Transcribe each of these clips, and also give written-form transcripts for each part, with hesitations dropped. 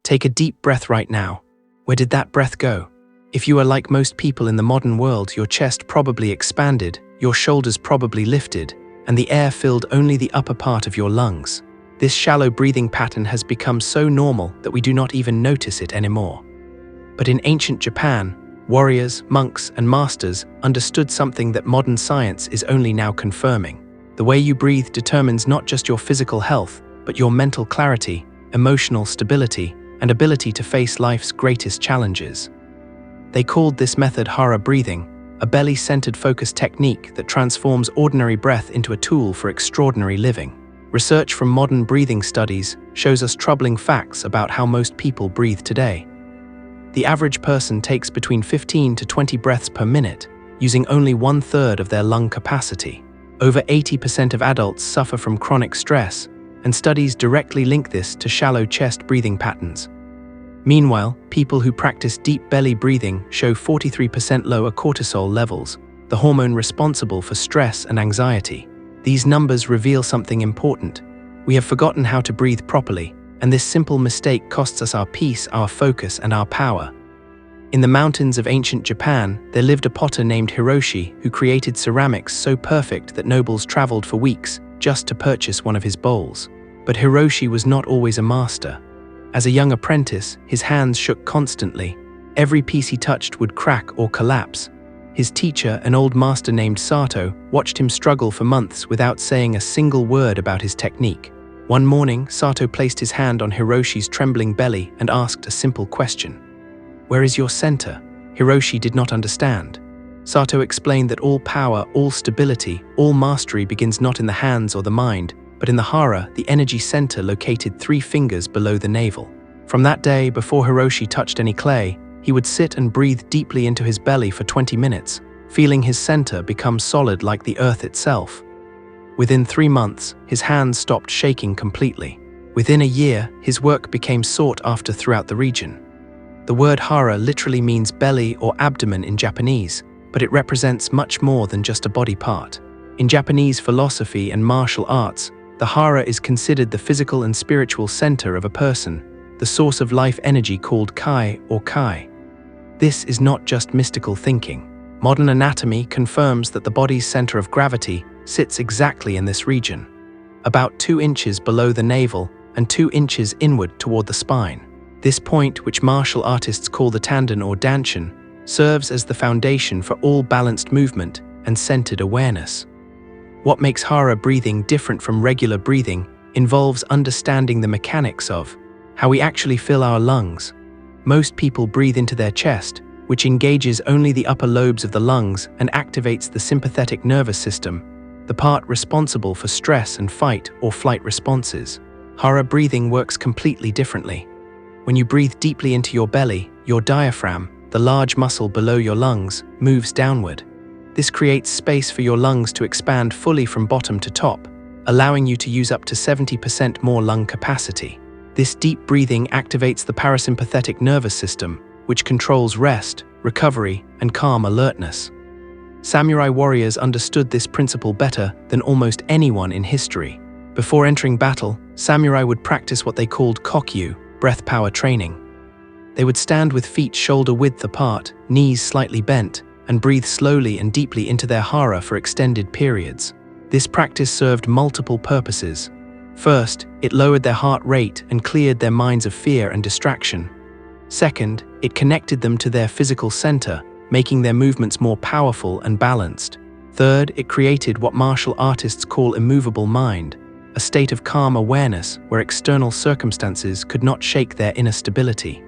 Take a deep breath right now. Where did that breath go? If you are like most people in the modern world, your chest probably expanded, your shoulders probably lifted, and the air filled only the upper part of your lungs. This shallow breathing pattern has become so normal that we do not even notice it anymore. But in ancient Japan, warriors, monks, and masters understood something that modern science is only now confirming. The way you breathe determines not just your physical health, but your mental clarity, emotional stability, and ability to face life's greatest challenges. They called this method Hara breathing, a belly-centered focus technique that transforms ordinary breath into a tool for extraordinary living. Research from modern breathing studies shows us troubling facts about how most people breathe today. The average person takes between 15 to 20 breaths per minute, using only 1/3 of their lung capacity. Over 80% of adults suffer from chronic stress, and studies directly link this to shallow chest breathing patterns. Meanwhile, people who practice deep belly breathing show 43% lower cortisol levels, the hormone responsible for stress and anxiety. These numbers reveal something important. We have forgotten how to breathe properly, and this simple mistake costs us our peace, our focus, and our power. In the mountains of ancient Japan, there lived a potter named Hiroshi who created ceramics so perfect that nobles traveled for weeks just to purchase one of his bowls. But Hiroshi was not always a master. As a young apprentice, his hands shook constantly. Every piece he touched would crack or collapse. His teacher, an old master named Sato, watched him struggle for months without saying a single word about his technique. One morning, Sato placed his hand on Hiroshi's trembling belly and asked a simple question. "Where is your center?" Hiroshi did not understand. Sato explained that all power, all stability, all mastery begins not in the hands or the mind, but in the Hara, the energy center located 3 fingers below the navel. From that day, before Hiroshi touched any clay, he would sit and breathe deeply into his belly for 20 minutes, feeling his center become solid like the earth itself. Within 3 months, his hands stopped shaking completely. Within a year, his work became sought after throughout the region. The word Hara literally means belly or abdomen in Japanese, but it represents much more than just a body part. In Japanese philosophy and martial arts, the Hara is considered the physical and spiritual center of a person, the source of life energy called Kai or Kai. This is not just mystical thinking. Modern anatomy confirms that the body's center of gravity sits exactly in this region, about 2 inches below the navel and 2 inches inward toward the spine. This point, which martial artists call the tanden or danshin, serves as the foundation for all balanced movement and centered awareness. What makes Hara breathing different from regular breathing involves understanding the mechanics of how we actually fill our lungs. Most people breathe into their chest, which engages only the upper lobes of the lungs and activates the sympathetic nervous system, the part responsible for stress and fight or flight responses. Hara breathing works completely differently. When you breathe deeply into your belly, your diaphragm, the large muscle below your lungs, moves downward. This creates space for your lungs to expand fully from bottom to top, allowing you to use up to 70% more lung capacity. This deep breathing activates the parasympathetic nervous system, which controls rest, recovery, and calm alertness. Samurai warriors understood this principle better than almost anyone in history. Before entering battle, samurai would practice what they called kokyu, breath power training. They would stand with feet shoulder-width apart, knees slightly bent, and breathe slowly and deeply into their Hara for extended periods. This practice served multiple purposes. First, it lowered their heart rate and cleared their minds of fear and distraction. Second, it connected them to their physical center, making their movements more powerful and balanced. Third, it created what martial artists call immovable mind, a state of calm awareness where external circumstances could not shake their inner stability.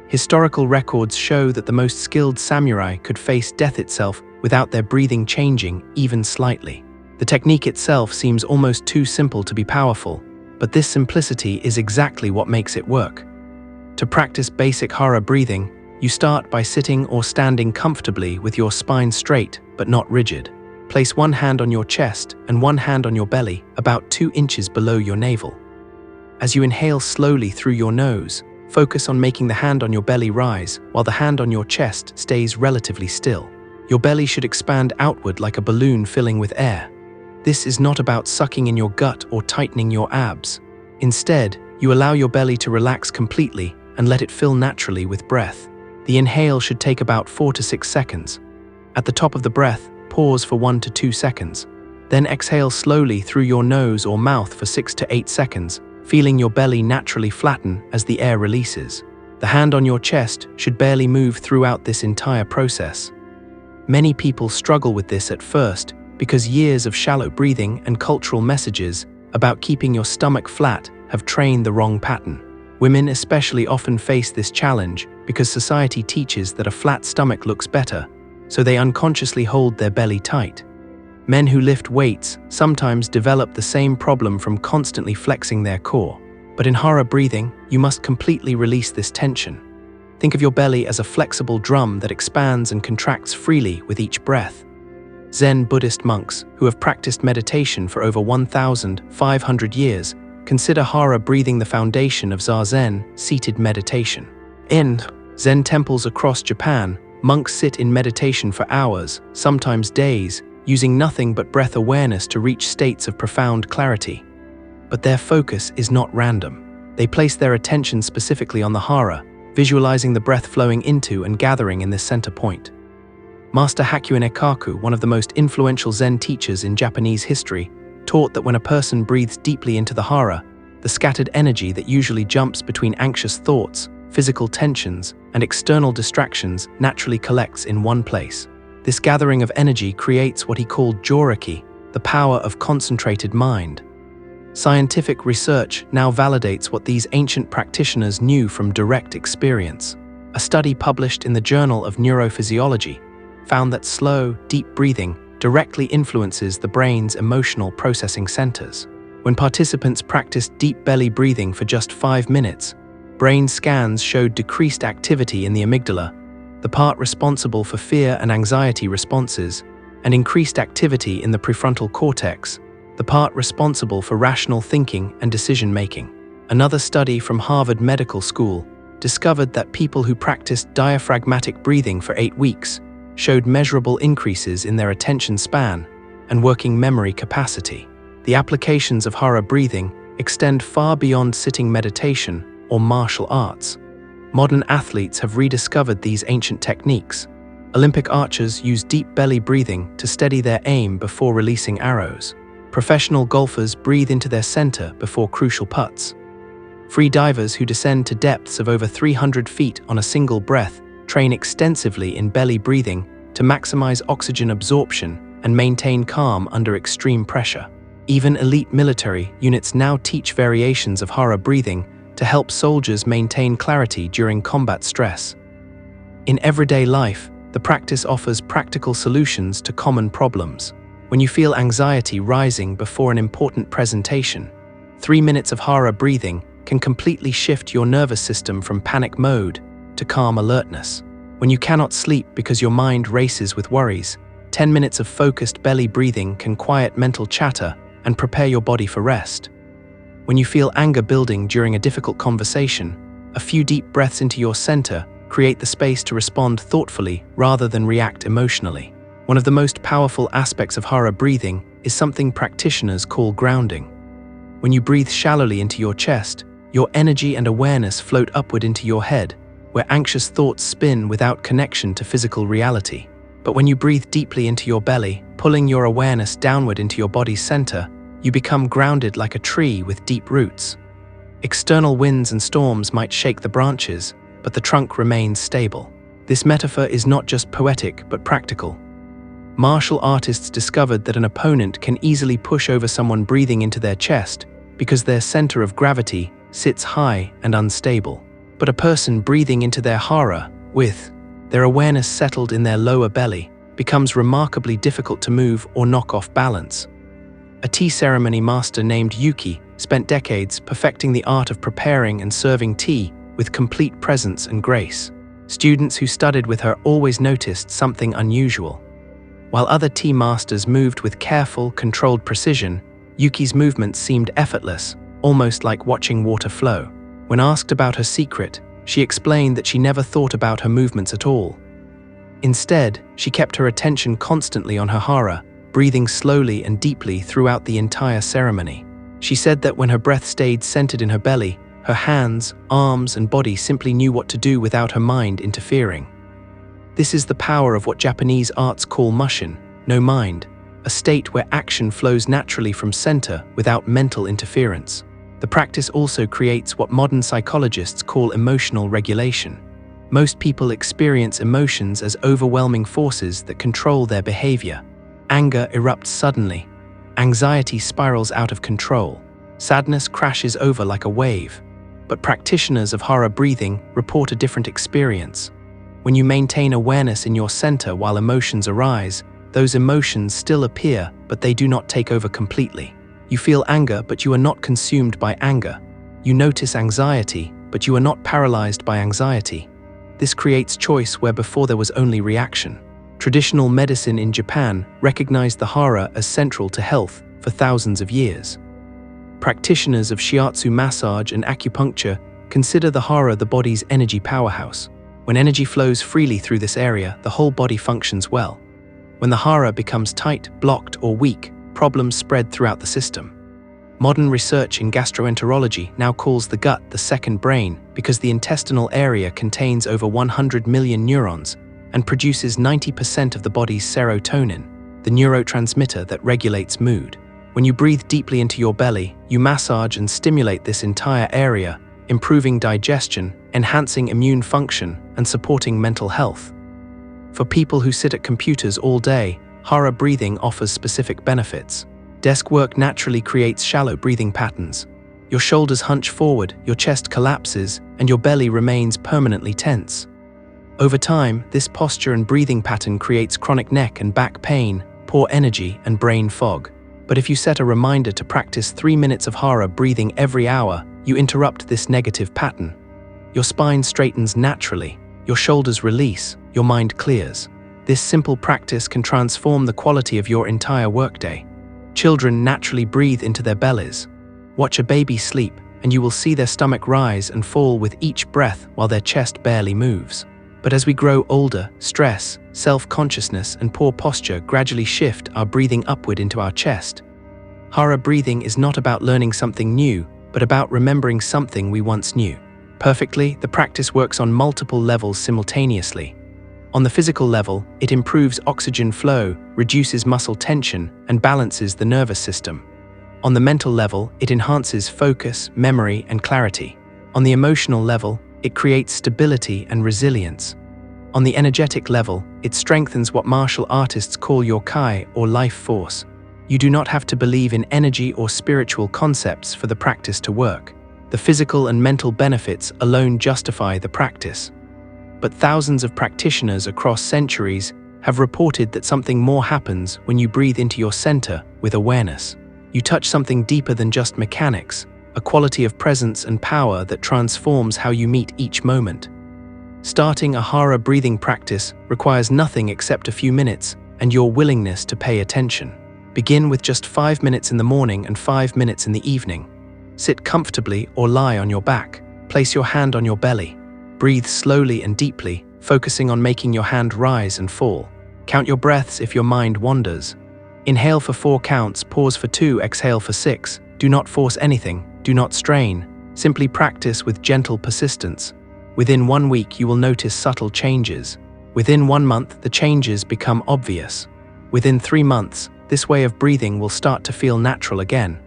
Historical records show that the most skilled samurai could face death itself without their breathing changing even slightly. The technique itself seems almost too simple to be powerful, but this simplicity is exactly what makes it work. To practice basic Hara breathing, you start by sitting or standing comfortably with your spine straight but not rigid. Place one hand on your chest and one hand on your belly, about 2 inches below your navel. As you inhale slowly through your nose, focus on making the hand on your belly rise while the hand on your chest stays relatively still. Your belly should expand outward like a balloon filling with air. This is not about sucking in your gut or tightening your abs. Instead, You allow your belly to relax completely and let it fill naturally with breath. The inhale should take about 4 to 6 seconds. At the top of the breath, pause for 1 to 2 seconds. Then exhale slowly through your nose or mouth for 6 to 8 seconds, feeling your belly naturally flatten as the air releases. The hand on your chest should barely move throughout this entire process. Many people struggle with this at first because years of shallow breathing and cultural messages about keeping your stomach flat have trained the wrong pattern. Women especially often face this challenge because society teaches that a flat stomach looks better, so they unconsciously hold their belly tight. Men who lift weights sometimes develop the same problem from constantly flexing their core. But in Hara breathing, you must completely release this tension. Think of your belly as a flexible drum that expands and contracts freely with each breath. Zen Buddhist monks, who have practiced meditation for over 1,500 years, consider Hara breathing the foundation of Zazen, seated meditation. In Zen temples across Japan, monks sit in meditation for hours, sometimes days, using nothing but breath awareness to reach states of profound clarity. But their focus is not random. They place their attention specifically on the Hara, visualizing the breath flowing into and gathering in this center point. Master Hakuin Ekaku, one of the most influential Zen teachers in Japanese history, taught that when a person breathes deeply into the Hara, the scattered energy that usually jumps between anxious thoughts, physical tensions, and external distractions naturally collects in one place. This gathering of energy creates what he called joriki, the power of concentrated mind. Scientific research now validates what these ancient practitioners knew from direct experience. A study published in the Journal of Neurophysiology found that slow, deep breathing directly influences the brain's emotional processing centers. When participants practiced deep belly breathing for just 5 minutes, brain scans showed decreased activity in the amygdala, the part responsible for fear and anxiety responses, and increased activity in the prefrontal cortex, the part responsible for rational thinking and decision-making. Another study from Harvard Medical School discovered that people who practiced diaphragmatic breathing for 8 weeks showed measurable increases in their attention span and working memory capacity. The applications of Hara breathing extend far beyond sitting meditation or martial arts. Modern athletes have rediscovered these ancient techniques. Olympic archers use deep belly breathing to steady their aim before releasing arrows. Professional golfers breathe into their center before crucial putts. Free divers who descend to depths of over 300 feet on a single breath train extensively in belly breathing to maximize oxygen absorption and maintain calm under extreme pressure. Even elite military units now teach variations of Hara breathing to help soldiers maintain clarity during combat stress. In everyday life, the practice offers practical solutions to common problems. When you feel anxiety rising before an important presentation, 3 minutes of Hara breathing can completely shift your nervous system from panic mode to calm alertness. When you cannot sleep because your mind races with worries, 10 minutes of focused belly breathing can quiet mental chatter and prepare your body for rest. When you feel anger building during a difficult conversation, a few deep breaths into your center create the space to respond thoughtfully rather than react emotionally. One of the most powerful aspects of Hara breathing is something practitioners call grounding. When you breathe shallowly into your chest, your energy and awareness float upward into your head, where anxious thoughts spin without connection to physical reality. But when you breathe deeply into your belly, pulling your awareness downward into your body's center, you become grounded like a tree with deep roots. External winds and storms might shake the branches, but the trunk remains stable. This metaphor is not just poetic, but practical. Martial artists discovered that an opponent can easily push over someone breathing into their chest because their center of gravity sits high and unstable. But a person breathing into their Hara, with their awareness settled in their lower belly, becomes remarkably difficult to move or knock off balance. A tea ceremony master named Yuki spent decades perfecting the art of preparing and serving tea with complete presence and grace. Students who studied with her always noticed something unusual. While other tea masters moved with careful, controlled precision, Yuki's movements seemed effortless, almost like watching water flow. When asked about her secret, she explained that she never thought about her movements at all. Instead, she kept her attention constantly on her Hara, breathing slowly and deeply throughout the entire ceremony. She said that when her breath stayed centered in her belly, Her hands, arms, and body simply knew what to do without her mind interfering. This is the power of what Japanese arts call mushin, no mind, a state where action flows naturally from center without mental interference. The practice also creates what modern psychologists call emotional regulation. Most people experience emotions as overwhelming forces that control their behavior. Anger erupts suddenly. Anxiety spirals out of control. Sadness crashes over like a wave. But practitioners of Hara breathing report a different experience. When you maintain awareness in your center while emotions arise, those emotions still appear, but they do not take over completely. You feel anger, but you are not consumed by anger. You notice anxiety, but you are not paralyzed by anxiety. This creates choice where before there was only reaction. Traditional medicine in Japan recognized the Hara as central to health for thousands of years. Practitioners of shiatsu massage and acupuncture consider the Hara the body's energy powerhouse. When energy flows freely through this area, the whole body functions well. When the Hara becomes tight, blocked, or weak, problems spread throughout the system. Modern research in gastroenterology now calls the gut the second brain because the intestinal area contains over 100 million neurons and produces 90% of the body's serotonin, the neurotransmitter that regulates mood. When you breathe deeply into your belly, you massage and stimulate this entire area, improving digestion, enhancing immune function, and supporting mental health. For people who sit at computers all day, Hara breathing offers specific benefits. Desk work naturally creates shallow breathing patterns. Your shoulders hunch forward, your chest collapses, and your belly remains permanently tense. Over time, this posture and breathing pattern creates chronic neck and back pain, poor energy, and brain fog. But if you set a reminder to practice 3 minutes of Hara breathing every hour, you interrupt this negative pattern. Your spine straightens naturally, your shoulders release, your mind clears. This simple practice can transform the quality of your entire workday. Children naturally breathe into their bellies. Watch a baby sleep, and you will see their stomach rise and fall with each breath while their chest barely moves. But as we grow older, stress, self-consciousness, and poor posture gradually shift our breathing upward into our chest. Hara breathing is not about learning something new, but about remembering something we once knew. Perfectly, the practice works on multiple levels simultaneously. On the physical level, it improves oxygen flow, reduces muscle tension, and balances the nervous system. On the mental level, it enhances focus, memory, and clarity. On the emotional level, it creates stability and resilience. On the energetic level, it strengthens what martial artists call your kai, or life force. You do not have to believe in energy or spiritual concepts for the practice to work. The physical and mental benefits alone justify the practice. But thousands of practitioners across centuries have reported that something more happens when you breathe into your center with awareness. You touch something deeper than just mechanics, a quality of presence and power that transforms how you meet each moment. Starting a Hara breathing practice requires nothing except a few minutes and your willingness to pay attention. Begin with just 5 minutes in the morning and 5 minutes in the evening. Sit comfortably or lie on your back. Place your hand on your belly. Breathe slowly and deeply, focusing on making your hand rise and fall. Count your breaths if your mind wanders. Inhale for 4 counts, pause for 2, exhale for 6. Do not force anything, do not strain. Simply practice with gentle persistence. Within 1 week, you will notice subtle changes. Within 1 month, the changes become obvious. Within 3 months, this way of breathing will start to feel natural again.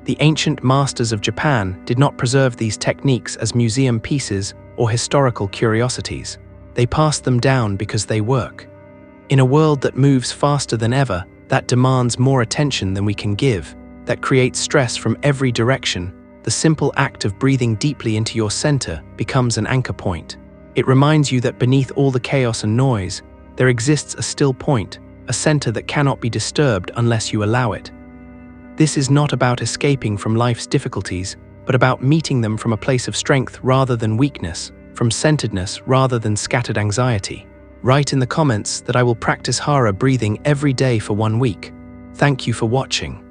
The ancient masters of Japan did not preserve these techniques as museum pieces or historical curiosities. They passed them down because they work. In a world that moves faster than ever, that demands more attention than we can give, that creates stress from every direction, the simple act of breathing deeply into your center becomes an anchor point. It reminds you that beneath all the chaos and noise, there exists a still point, a center that cannot be disturbed unless you allow it. This is not about escaping from life's difficulties, but about meeting them from a place of strength rather than weakness, from centeredness rather than scattered anxiety. Write in the comments that I will practice Hara breathing every day for 1 week. Thank you for watching.